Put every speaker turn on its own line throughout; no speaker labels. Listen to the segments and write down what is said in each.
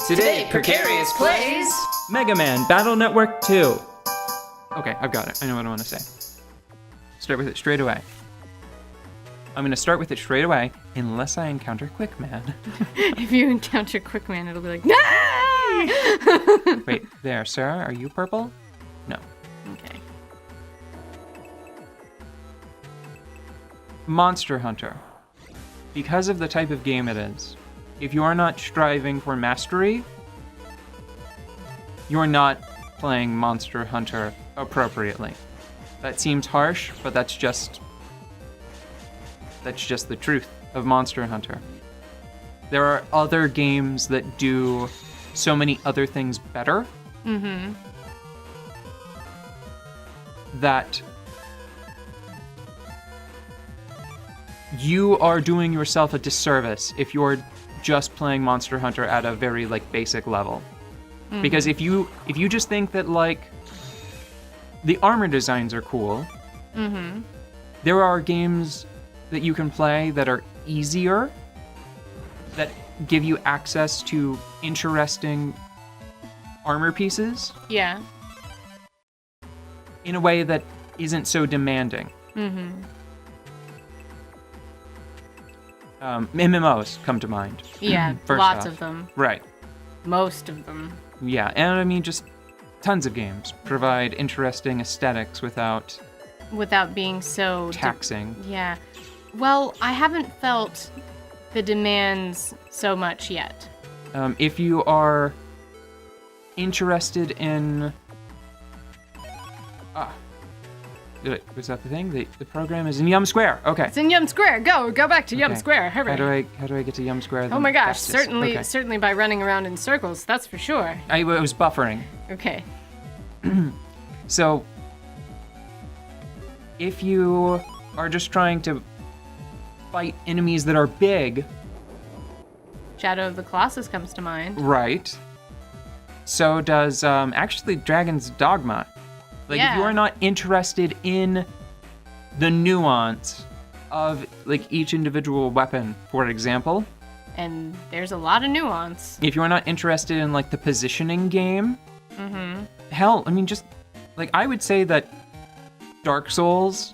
Today, Precarious plays
Mega Man Battle Network 2. Okay, I've got it. I know what I want to say. Start with it straight away. I'm going to start with it straight away, unless I encounter Quickman.
If you encounter Quickman, it'll be like, no!
Wait, there, sir. Are you purple? No.
Okay.
Monster Hunter. Because of the type of game it is, if you are not striving for mastery, you are not playing Monster Hunter appropriately. That seems harsh, but that's just the truth of Monster Hunter. There are other games that do so many other things better.
Mm-hmm.
That you are doing yourself a disservice if you're just playing Monster Hunter at a very basic level. Mm-hmm. Because if you just think that the armor designs are cool,
mm-hmm.
there are games that you can play that are easier, that give you access to interesting armor pieces.
Yeah.
In a way that isn't so demanding.
Mm-hmm.
MMOs come to mind.
Yeah, lots of them.
Right.
Most of them.
Yeah, and I mean, just tons of games provide interesting aesthetics without
being so
taxing.
Yeah. Well, I haven't felt the demands so much yet.
If you are interested in... was that the thing? The program is in Yum Square. Okay.
It's in Yum Square. Go back to Yum Square. Hurry.
How do I get to Yum Square?
Oh my gosh,
fastest?
certainly by running around in circles, that's for sure.
I was buffering.
Okay.
So, if you are just trying to fight enemies that are big...
Shadow of the Colossus comes to mind.
Right. So does, actually, Dragon's Dogma. If you are not interested in the nuance of, each individual weapon, for example...
And there's a lot of nuance.
If you are not interested in, the positioning game...
Mm-hmm.
Hell, I mean, just... I would say that Dark Souls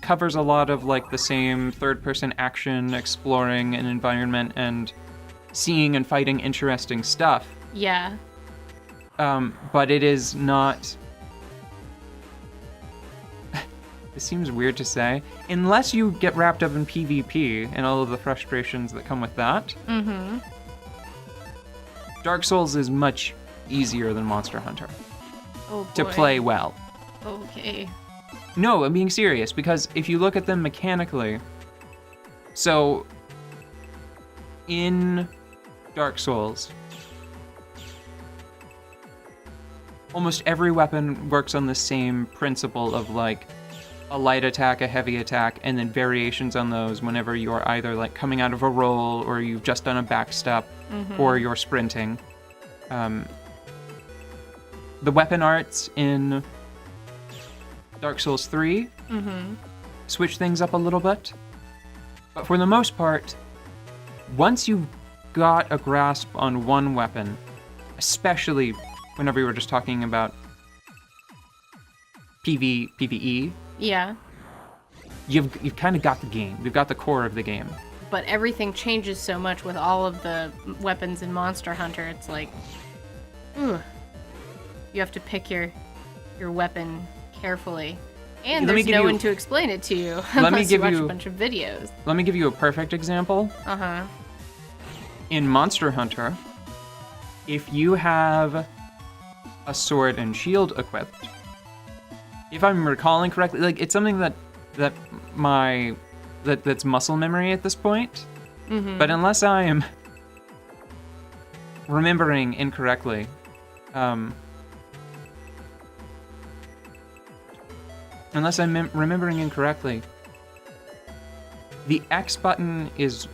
covers a lot of, the same third-person action, exploring an environment, and seeing and fighting interesting stuff.
Yeah.
But it is not... This seems weird to say. Unless you get wrapped up in PvP and all of the frustrations that come with that.
Mm-hmm.
Dark Souls is much easier than Monster Hunter.
Oh, boy.
To play well.
Okay.
No, I'm being serious, because if you look at them mechanically... So, in Dark Souls, almost every weapon works on the same principle of, a light attack, a heavy attack, and then variations on those whenever you're either coming out of a roll, or you've just done a back step,
mm-hmm.
or you're sprinting. The weapon arts in Dark Souls 3
mm-hmm.
switch things up a little bit, but for the most part, once you've got a grasp on one weapon, especially whenever you were just talking about PvE,
yeah,
you've kind of got the game. You've got the core of the game.
But everything changes so much with all of the weapons in Monster Hunter. It's ooh, you have to pick your weapon carefully, and there's no one to explain it to you unless you watch a bunch of videos.
Let me give you a perfect example.
Uh-huh.
In Monster Hunter, if you have a sword and shield equipped, if I'm recalling correctly, it's something that's muscle memory at this point.
Mm-hmm.
But unless I am remembering incorrectly, the X button is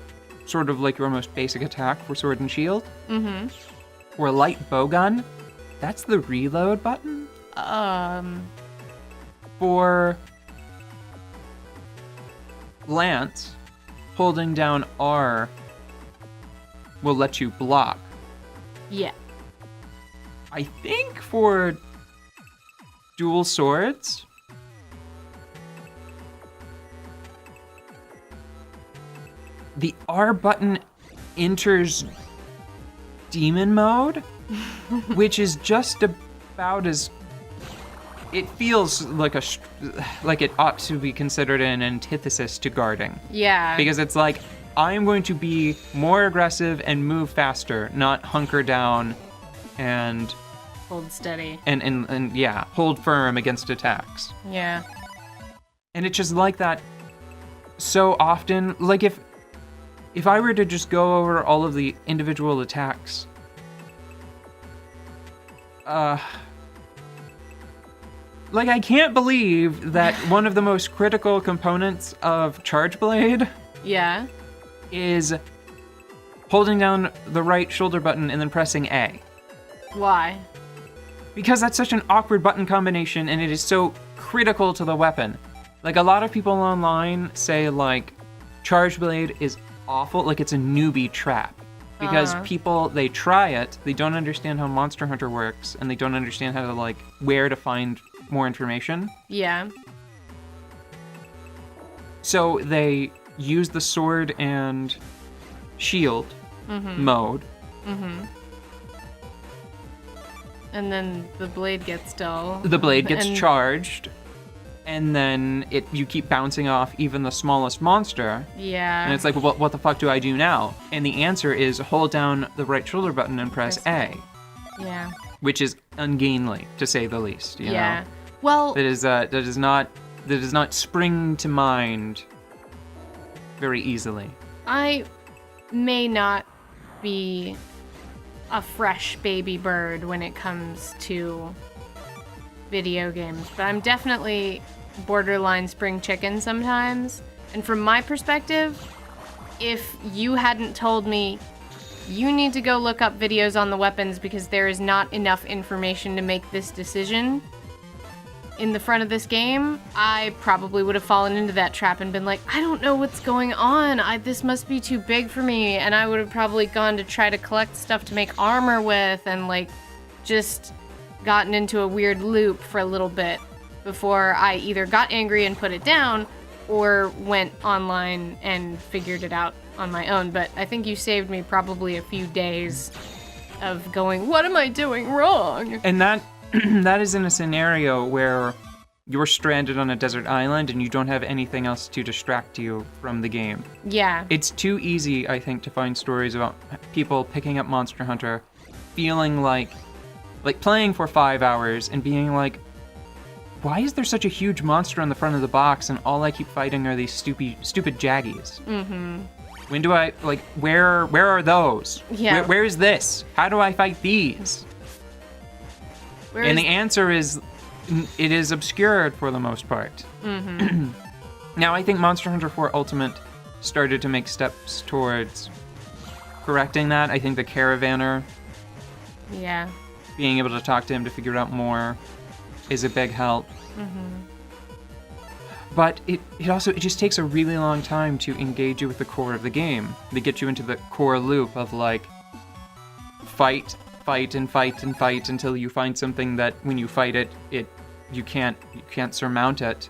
sort of your most basic attack for sword and shield.
Mm-hmm.
For a light bowgun, that's the reload button. For Lance, holding down R will let you block.
Yeah.
I think for dual swords, the R button enters demon mode, which is just about as... It feels like like it ought to be considered an antithesis to guarding.
Yeah.
Because it's like, I'm going to be more aggressive and move faster, not hunker down and...
Hold steady.
And yeah, hold firm against attacks.
Yeah.
And it's just like that so often. Like if I were to just go over all of the individual attacks, like I can't believe that one of the most critical components of Charge Blade
Yeah.
is holding down the right shoulder button and then pressing A.
Why?
Because that's such an awkward button combination and it is so critical to the weapon. Like a lot of people online say like Charge Blade is awful, like it's a newbie trap. Because people, they try it, they don't understand how Monster Hunter works, and they don't understand how to like where to find more information.
Yeah.
So they use the sword and shield mode.
Mm-hmm. And then the blade gets dull.
The blade gets charged, and then you keep bouncing off even the smallest monster.
Yeah.
And it's like, well, what the fuck do I do now? And the answer is hold down the right shoulder button and press A.
Yeah.
Which is ungainly, to say the least. You know?
Well.
That does not spring to mind very easily.
I may not be a fresh baby bird when it comes to video games, but I'm definitely borderline spring chicken sometimes. And from my perspective, if you hadn't told me you need to go look up videos on the weapons because there is not enough information to make this decision in the front of this game, I probably would have fallen into that trap and been like, I don't know what's going on. This must be too big for me. And I would have probably gone to try to collect stuff to make armor with and like just gotten into a weird loop for a little bit before I either got angry and put it down or went online and figured it out on my own. But I think you saved me probably a few days of going, what am I doing wrong?
And that is in a scenario where you're stranded on a desert island and you don't have anything else to distract you from the game.
Yeah.
It's too easy, I think, to find stories about people picking up Monster Hunter, feeling like playing for 5 hours and being like, why is there such a huge monster on the front of the box and all I keep fighting are these stupid jaggies? Mm-hmm. When do I, where are those?
Yeah.
Where is this? How do I fight these? And the answer is, it is obscured for the most part. Mm-hmm. Now, I think Monster Hunter 4 Ultimate started to make steps towards correcting that. I think the Caravaner, being able to talk to him to figure out more, is a big help. Mm-hmm. But it just takes a really long time to engage you with the core of the game. They get you into the core loop of fight and fight and fight until you find something that when you fight it you can't surmount it.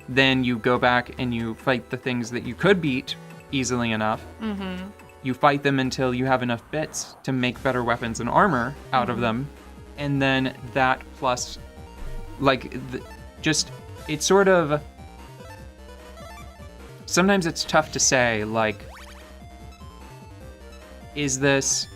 Then you go back and you fight the things that you could beat easily enough. Mm-hmm. You fight them until you have enough bits to make better weapons and armor out of them. And then that plus, it's sort of... Sometimes it's tough to say, is this...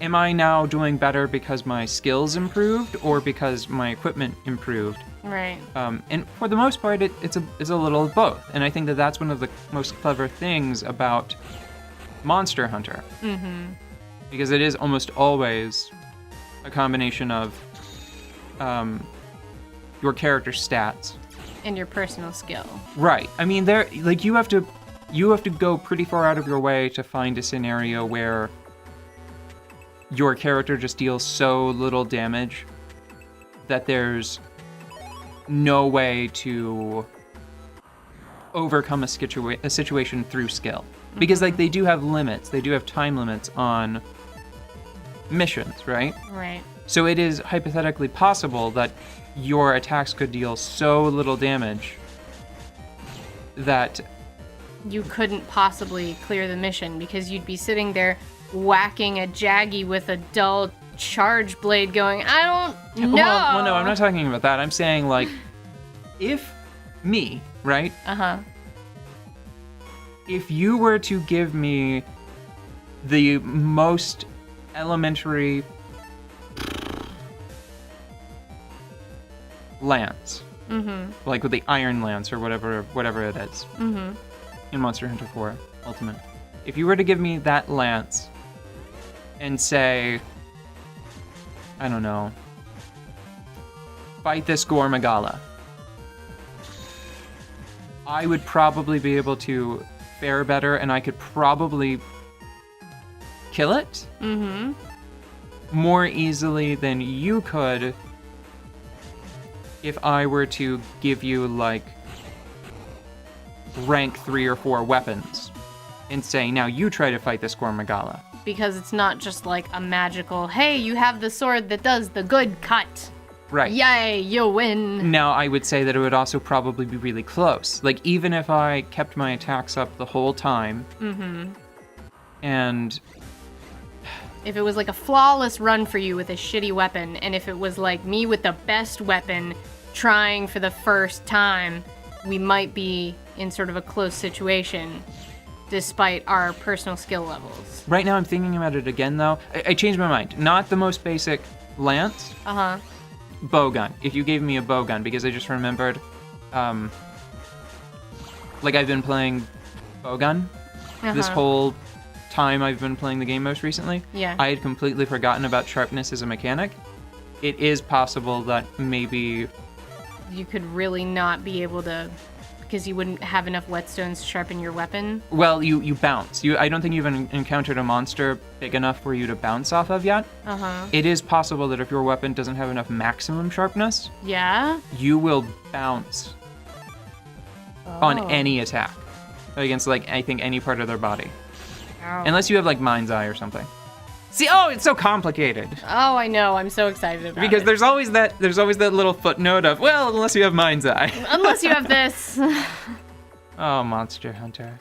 Am I now doing better because my skills improved or because my equipment improved?
Right.
And for the most part, it's a little of both. And I think that that's one of the most clever things about Monster Hunter. Mm-hmm. Because it is almost always a combination of your character's stats
and your personal skill.
Right. I mean, you have to go pretty far out of your way to find a scenario where your character just deals so little damage that there's no way to overcome a situation through skill. Because they do have limits. They do have time limits on missions, right?
Right.
So it is hypothetically possible that your attacks could deal so little damage that
You couldn't possibly clear the mission because you'd be sitting there whacking a Jaggy with a dull charge blade going, I don't know.
Well, no, I'm not talking about that. I'm saying, like, if me, right?
Uh-huh.
If you were to give me the most elementary lance, like with the iron lance or whatever it is, in Monster Hunter 4 Ultimate, if you were to give me that lance and say, I don't know, fight this Gore Magala, I would probably be able to fare better, and I could probably kill it more easily than you could if I were to give you, like, rank 3 or 4 weapons and say, now you try to fight this Gore Magala.
Because it's not just like a magical, hey, you have the sword that does the good cut.
Right.
Yay, you win.
Now, I would say that it would also probably be really close. Like, even if I kept my attacks up the whole time, and
if it was like a flawless run for you with a shitty weapon, and if it was like me with the best weapon trying for the first time, we might be in sort of a close situation despite our personal skill levels.
right now I'm thinking about it again, though. I changed my mind. Not the most basic lance. Bowgun. If you gave me a bowgun, because I just remembered, like, I've been playing bowgun this whole time I've been playing the game most recently.
Yeah.
I had completely forgotten about sharpness as a mechanic. It is possible that maybe
You could really not be able to, because you wouldn't have enough whetstones to sharpen your weapon.
well, you bounce. I don't think you've encountered a monster big enough for you to bounce off of yet. It is possible that if your weapon doesn't have enough maximum sharpness,
Yeah?
you will bounce on any attack against, like, I think any part of their body.
Oh.
Unless you have, like, Mind's Eye or something. See, oh, it's so complicated.
Oh, I know. I'm so excited about
Because
it.
there's always that little footnote of, well, unless you have Mind's Eye.
Unless you have this.
Oh, Monster Hunter.